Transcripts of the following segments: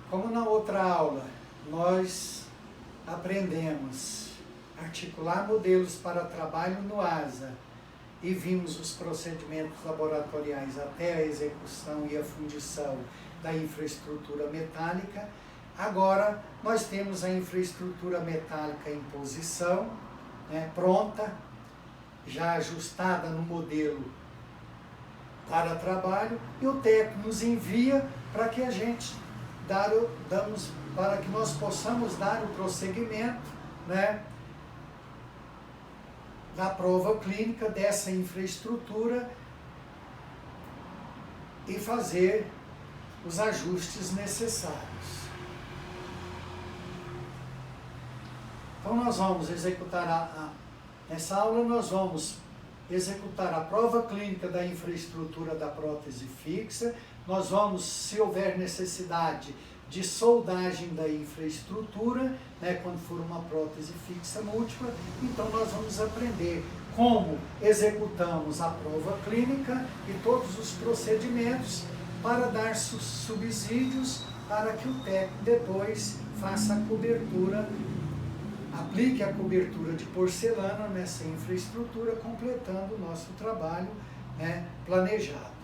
Como na outra aula nós aprendemos a articular modelos para trabalho no ASA e vimos os procedimentos laboratoriais até a execução e a fundição da infraestrutura metálica, agora nós temos a infraestrutura metálica em posição, né, pronta, já ajustada no modelo para trabalho, e o técnico nos envia para que a gente para que nós possamos dar o prosseguimento, né, da prova clínica dessa infraestrutura e fazer os ajustes necessários. Então nós vamos executar nessa aula nós vamos executar a prova clínica da infraestrutura da prótese fixa. Nós vamos, se houver necessidade de soldagem da infraestrutura, né, quando for uma prótese fixa múltipla, então nós vamos aprender como executamos a prova clínica e todos os procedimentos para dar subsídios para que o técnico depois faça a cobertura, aplique a cobertura de porcelana nessa infraestrutura, completando o nosso trabalho, né, planejado.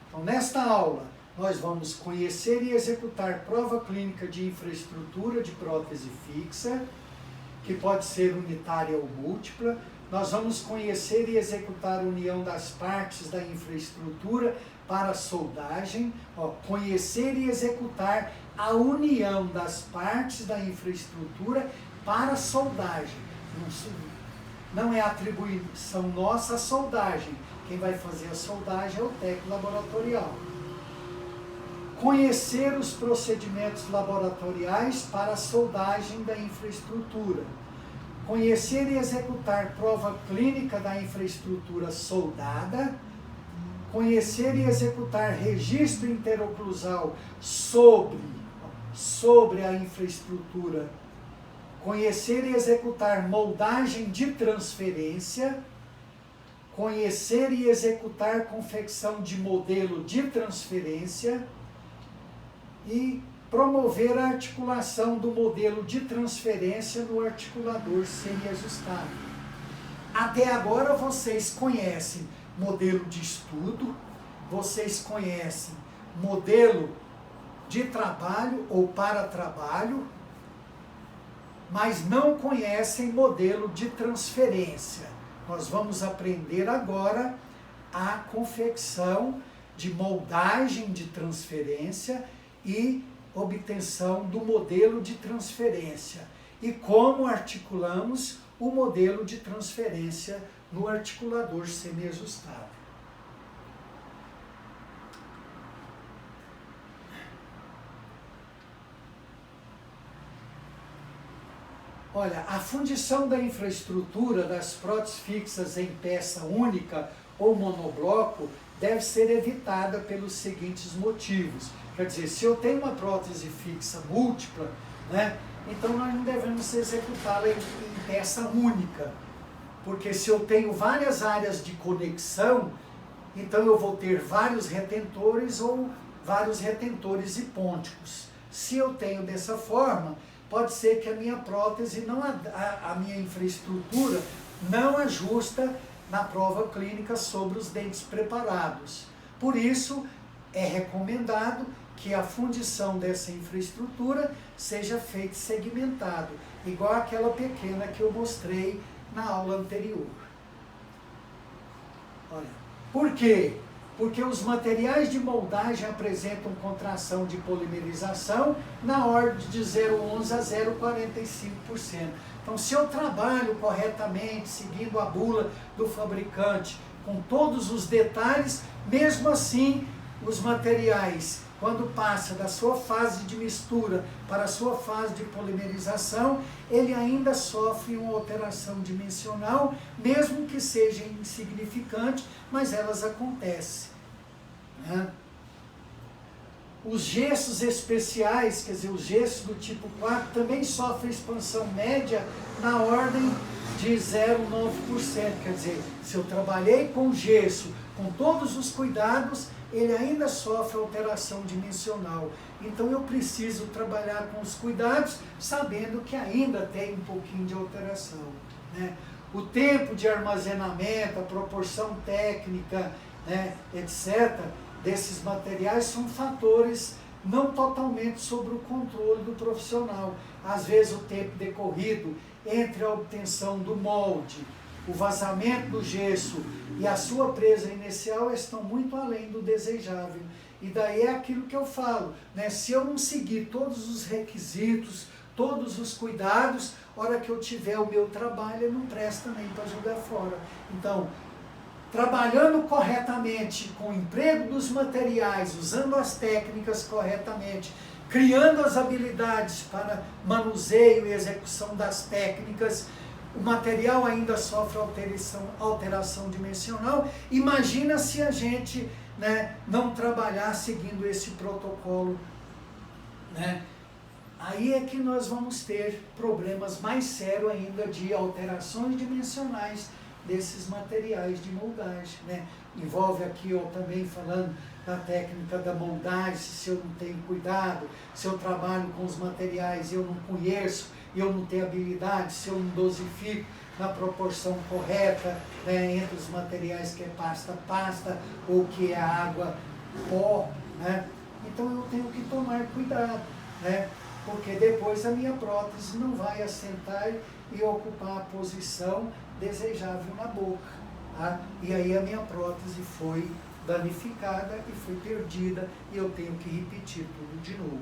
Então, nesta aula, nós vamos conhecer e executar prova clínica de infraestrutura de prótese fixa, que pode ser unitária ou múltipla. Nós vamos conhecer e executar a união das partes da infraestrutura para soldagem. Conhecer e executar a união das partes da infraestrutura para soldagem. Não é atribuição nossa a soldagem. Quem vai fazer a soldagem é o técnico laboratorial. Conhecer os procedimentos laboratoriais para a soldagem da infraestrutura. Conhecer e executar prova clínica da infraestrutura soldada. Conhecer e executar registro interoclusal sobre a infraestrutura. Conhecer e executar moldagem de transferência. Conhecer e executar confecção de modelo de transferência e promover a articulação do modelo de transferência no articulador semiajustado. Até agora vocês conhecem modelo de estudo, vocês conhecem modelo de trabalho ou para trabalho, mas não conhecem modelo de transferência. Nós vamos aprender agora a confecção de moldagem de transferência e obtenção do modelo de transferência e como articulamos o modelo de transferência no articulador semiajustado. Olha, a fundição da infraestrutura das próteses fixas em peça única ou monobloco deve ser evitada pelos seguintes motivos. Quer dizer, se eu tenho uma prótese fixa múltipla, né, então nós não devemos executá-la em peça única. Porque se eu tenho várias áreas de conexão, então eu vou ter vários retentores ou vários retentores e pônticos. Se eu tenho dessa forma, pode ser que a minha prótese, a minha infraestrutura, não ajusta na prova clínica sobre os dentes preparados. Por isso, é recomendado que a fundição dessa infraestrutura seja feita segmentado, igual aquela pequena que eu mostrei na aula anterior. Olha, por quê? Porque os materiais de moldagem apresentam contração de polimerização na ordem de 0,11 a 0,45%. Então, se eu trabalho corretamente, seguindo a bula do fabricante, com todos os detalhes, mesmo assim, os materiais, quando passa da sua fase de mistura para a sua fase de polimerização, ele ainda sofre uma alteração dimensional, mesmo que seja insignificante, mas elas acontecem. Né? Os gessos especiais, quer dizer, os gessos do tipo 4, também sofrem expansão média na ordem de 0,9%. Quer dizer, se eu trabalhei com gesso, com todos os cuidados, ele ainda sofre alteração dimensional. Então eu preciso trabalhar com os cuidados, sabendo que ainda tem um pouquinho de alteração, né? O tempo de armazenamento, a proporção técnica, né, etc., desses materiais são fatores não totalmente sobre o controle do profissional. Às vezes o tempo decorrido entre a obtenção do molde, o vazamento do gesso e a sua presa inicial estão muito além do desejável. E daí é aquilo que eu falo, né? Se eu não seguir todos os requisitos, todos os cuidados, hora que eu tiver o meu trabalho, não presta nem para jogar fora. Então, trabalhando corretamente com o emprego dos materiais, usando as técnicas corretamente, criando as habilidades para manuseio e execução das técnicas, o material ainda sofre alteração dimensional. Imagina se a gente, né, não trabalhar seguindo esse protocolo, né? Aí é que nós vamos ter problemas mais sérios ainda de alterações dimensionais desses materiais de moldagem, né? Envolve aqui, eu também falando da técnica da moldagem, se eu não tenho cuidado, se eu trabalho com os materiais e eu não conheço, e eu não tenho habilidade, se eu não dosifico na proporção correta, né, entre os materiais que é pasta, ou que é água, pó, né? Então eu tenho que tomar cuidado, né? Porque depois a minha prótese não vai assentar e ocupar a posição desejável na boca, tá? E aí a minha prótese foi danificada e foi perdida e eu tenho que repetir tudo de novo,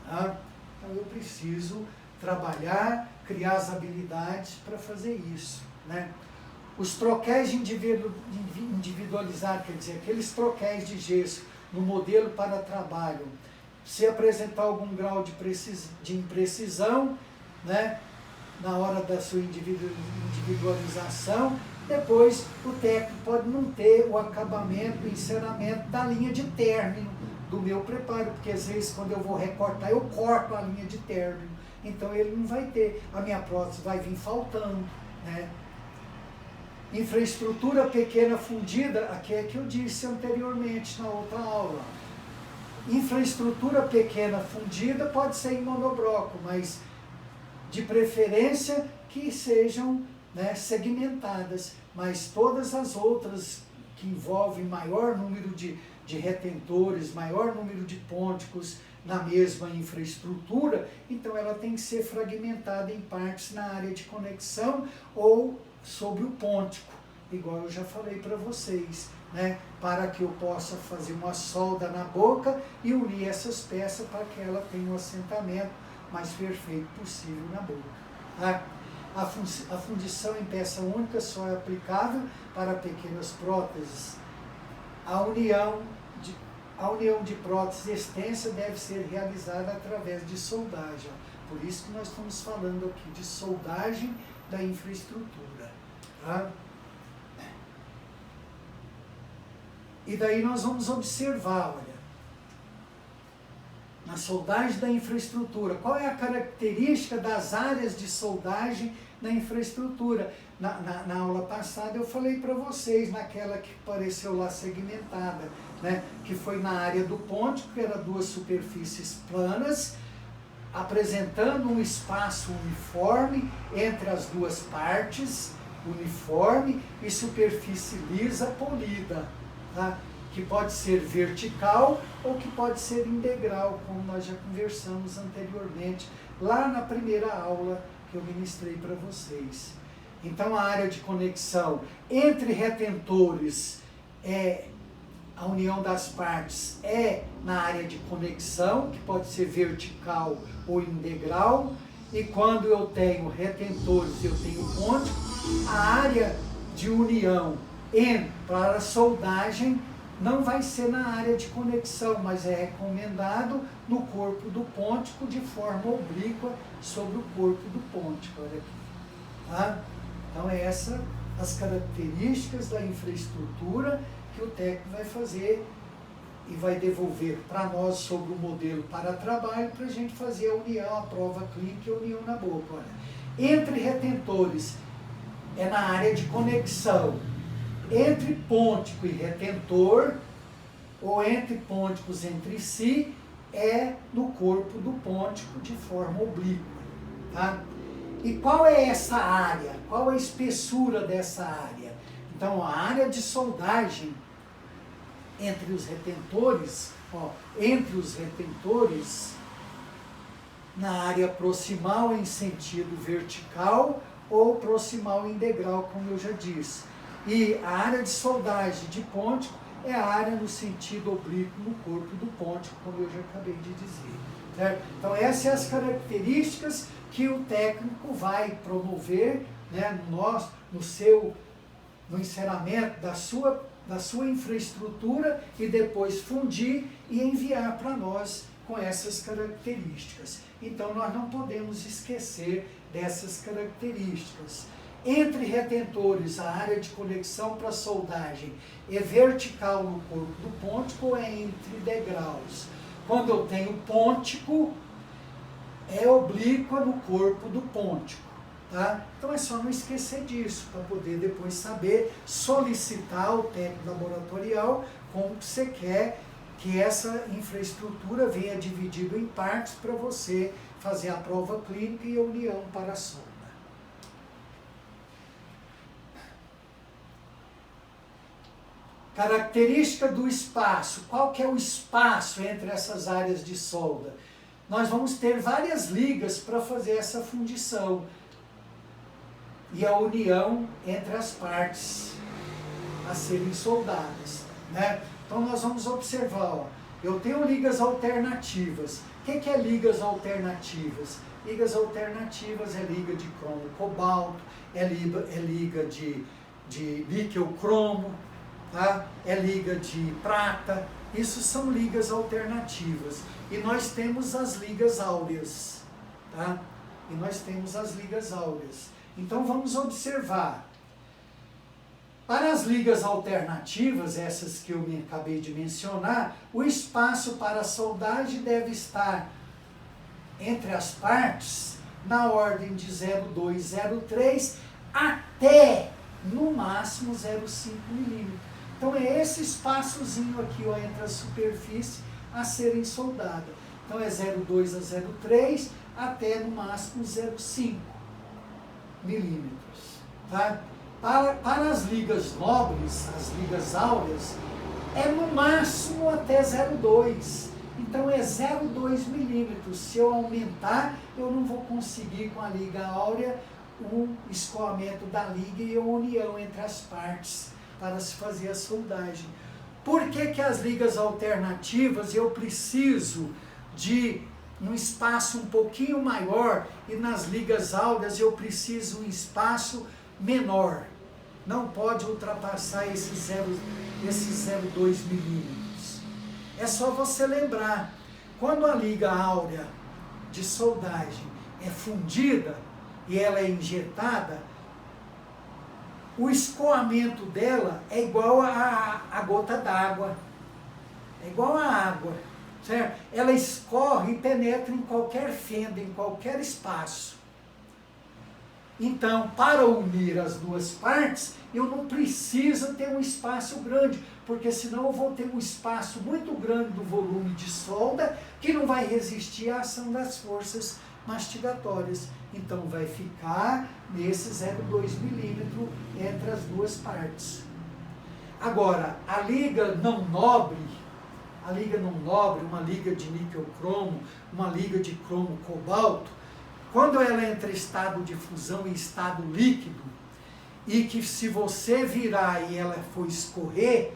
tá? Então eu preciso trabalhar, criar as habilidades para fazer isso, né? Os troquéis individualizados, quer dizer, aqueles troquéis de gesso no modelo para trabalho, se apresentar algum grau de imprecisão, né, na hora da sua individualização, depois o técnico pode não ter o acabamento, o encerramento da linha de término do meu preparo, porque às vezes quando eu vou recortar, eu corto a linha de término, então ele não vai ter, a minha prótese vai vir faltando, né? Infraestrutura pequena fundida, aqui é que eu disse anteriormente na outra aula. Infraestrutura pequena fundida pode ser em monobloco, mas de preferência que sejam, né, segmentadas, mas todas as outras que envolvem maior número de retentores, maior número de pônticos na mesma infraestrutura, então ela tem que ser fragmentada em partes na área de conexão ou sobre o pôntico, igual eu já falei para vocês, né, para que eu possa fazer uma solda na boca e unir essas peças para que ela tenha um assentamento mais perfeito possível na boca, tá? A fundição em peça única só é aplicável para pequenas próteses. A união de prótese extensa deve ser realizada através de soldagem. Por isso que nós estamos falando aqui de soldagem da infraestrutura, tá? E daí nós vamos observar, olha, na soldagem da infraestrutura, qual é a característica das áreas de soldagem na infraestrutura? Na aula passada eu falei para vocês, naquela que apareceu lá segmentada, né, que foi na área do pôntico, que eram duas superfícies planas, apresentando um espaço uniforme entre as duas partes, uniforme e superfície lisa polida, tá? Que pode ser vertical ou que pode ser integral, como nós já conversamos anteriormente, lá na primeira aula que eu ministrei para vocês. Então a área de conexão entre retentores, a união das partes é na área de conexão, que pode ser vertical ou integral, e quando eu tenho retentores, eu tenho pôntico, a área de união para a soldagem não vai ser na área de conexão, mas é recomendado no corpo do pôntico de forma oblíqua sobre o corpo do pôntico, olha aqui, tá? Então essas as características da infraestrutura que o técnico vai fazer e vai devolver para nós sobre o modelo para trabalho, para a gente fazer a união, a prova clínica e a união na boca. Olha, entre retentores é na área de conexão. Entre pôntico e retentor, ou entre pônticos entre si, é no corpo do pôntico de forma oblíqua. Tá? E qual é essa área? Qual a espessura dessa área? Então, a área de soldagem entre os retentores, na área proximal em sentido vertical ou proximal em degrau, como eu já disse. E a área de soldagem de pôntico é a área no sentido oblíquo no corpo do pôntico, como eu já acabei de dizer. Certo? Então, essas são as características que o técnico vai promover, né, no encerramento da sua infraestrutura e depois fundir e enviar para nós com essas características. Então, nós não podemos esquecer dessas características. Entre retentores, a área de conexão para soldagem é vertical no corpo do pôntico ou é entre degraus? Quando eu tenho pôntico, é oblíqua no corpo do pôntico. Tá? Então é só não esquecer disso, para poder depois saber solicitar o técnico laboratorial como que você quer que essa infraestrutura venha dividida em partes para você fazer a prova clínica e a união para a sonda. Característica do espaço. Qual que é o espaço entre essas áreas de solda? Nós vamos ter várias ligas para fazer essa fundição e a união entre as partes a serem soldadas, né? Então nós vamos observar, ó, eu tenho ligas alternativas. O que é ligas alternativas? Ligas alternativas é liga de cromo cobalto, é liga de níquel cromo, tá? É liga de prata. Isso são ligas alternativas. E nós temos as ligas áureas, tá? E nós temos as ligas áureas. Então vamos observar. Para as ligas alternativas, essas que eu acabei de mencionar, o espaço para a soldagem deve estar entre as partes na ordem de 0,2, 0,3 até, no máximo, 0,5 milímetros. Então é esse espaçozinho aqui, ó, entre a superfície a serem soldada. Então é 0,2 a 0,3 até, no máximo, 0,5 milímetros. Tá? Para as ligas nobres, as ligas áureas, é no máximo até 0,2. Então é 0,2 milímetros. Se eu aumentar, eu não vou conseguir com a liga áurea o escoamento da liga e a união entre as partes para se fazer a soldagem. Por que as ligas alternativas eu preciso de um espaço um pouquinho maior e nas ligas áureas eu preciso de um espaço menor? Não pode ultrapassar esses 0,2 milímetros. É só você lembrar, quando a liga áurea de soldagem é fundida e ela é injetada, o escoamento dela é igual a gota d'água, é igual a água, certo? Ela escorre e penetra em qualquer fenda, em qualquer espaço. Então, para unir as duas partes, eu não preciso ter um espaço grande, porque senão eu vou ter um espaço muito grande do volume de solda que não vai resistir à ação das forças mastigatórias. Então, vai ficar nesse 0,2 milímetro entre as duas partes. Agora, a liga não nobre, uma liga de níquel cromo, uma liga de cromo cobalto, quando ela entra em estado de fusão e estado líquido, e que se você virar e ela for escorrer,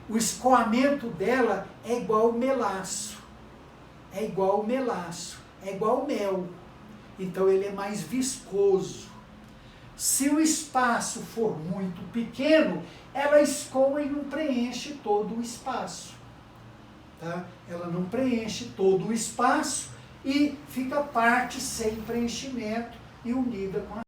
o escoamento dela é igual melaço, é igual mel. Então ele é mais viscoso. Se o espaço for muito pequeno, ela escoa e não preenche todo o espaço. Tá? Ela não preenche todo o espaço e fica parte sem preenchimento e unida com a